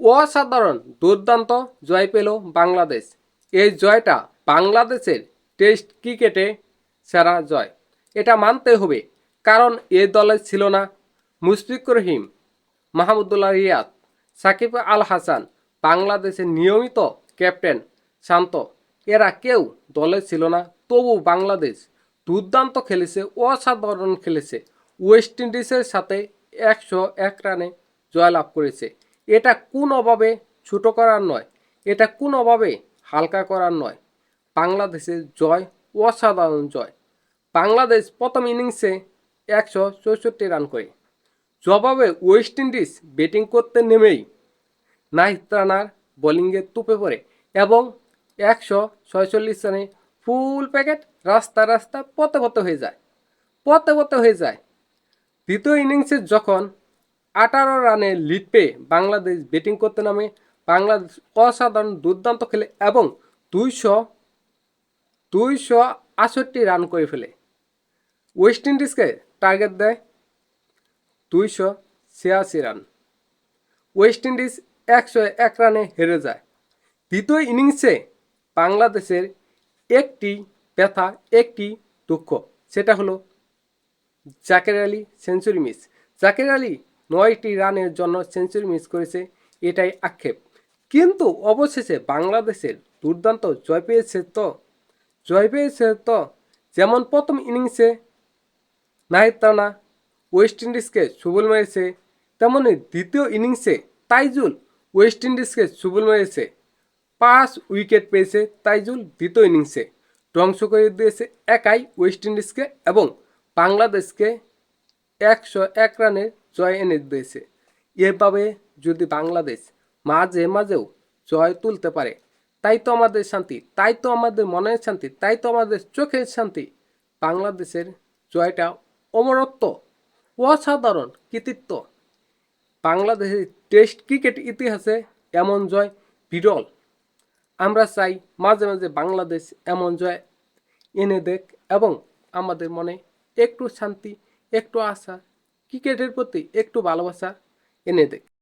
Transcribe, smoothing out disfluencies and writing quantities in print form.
অসাধারণ দুর্দান্ত জয় পেল বাংলাদেশ। এই জয়টা বাংলাদেশের টেস্ট ক্রিকেটে সেরা জয়, এটা মানতে হবে। কারণ এই দলে ছিল না মুশফিকুর রহিম, মাহমুদুল্লাহ রিয়াদ, সাকিব আল হাসান, বাংলাদেশের নিয়মিত ক্যাপ্টেন শান্ত, এরা কেউ দলে ছিল না। তবু বাংলাদেশ দুর্দান্ত খেলেছে, অসাধারণ খেলেছে। ওয়েস্ট ইন্ডিজের সাথে 101 রানে জয়লাভ করেছে। এটা কোনোভাবে ছোটো করার নয়, এটা কোনোভাবে হালকা করার নয়। বাংলাদেশের জয় অসাধারণ জয়। বাংলাদেশ প্রথম ইনিংসে 164 রান করে। জবাবে ওয়েস্ট ইন্ডিজ ব্যাটিং করতে নেমেই নাহিদ রানার বোলিংয়ে তুপে পড়ে এবং 146 রানে ফুল প্যাকেট রাস্তা রাস্তা পথে পথে হয়ে যায়, পথে পথে হয়ে যায়। দ্বিতীয় ইনিংসে যখন 18 রানে লিড পেয়ে বাংলাদেশ ব্যাটিং করতে নামে, বাংলাদেশ অসাধারণ দুর্দান্ত খেলে এবং 268 রান করে ফেলে। ওয়েস্ট ইন্ডিজকে টার্গেট দেয় 286 রান। ওয়েস্ট ইন্ডিজ 101 রানে হেরে যায়। দ্বিতীয় ইনিংসে বাংলাদেশের একটি ব্যথা, একটি দুঃখ, সেটা হলো জাকের আলী সেঞ্চুরি মিস। জাকের আলী 9টি রানের জন্য সেঞ্চুরি মিস করেছে, এটাই আক্ষেপ। কিন্তু অবশেষে বাংলাদেশের দুর্দান্ত জয় পেয়েছে তো। যেমন প্রথম ইনিংসে নাহিদ রানা ওয়েস্ট ইন্ডিজকে সুবল মেরেছে, তেমনই দ্বিতীয় ইনিংসে তাইজুল ওয়েস্ট ইন্ডিজকে সুবল মেরেছে। 5 উইকেট পেয়েছে তাইজুল দ্বিতীয় ইনিংসে, ধ্বংস করে দিয়েছে একাই ওয়েস্ট ইন্ডিজকে এবং বাংলাদেশকে 101 রানের জয় এনে দিয়েছে। এভাবে যদি বাংলাদেশ মাঝে মাঝেও জয় তুলতে পারে, তাই তো আমাদের শান্তি, তাই তো আমাদের মনের শান্তি, তাই তো আমাদের চোখের শান্তি। বাংলাদেশের জয়টা অমরত্ব, অসাধারণ কৃতিত্ব। বাংলাদেশের টেস্ট ক্রিকেট ইতিহাসে এমন জয় বিরল। আমরা চাই মাঝে মাঝে বাংলাদেশ এমন জয় এনে দেখ এবং আমাদের মনে একটু শান্তি, একটু আশা, ক্রিকেটের প্রতি একটু ভালোবাসা এনে দেখ।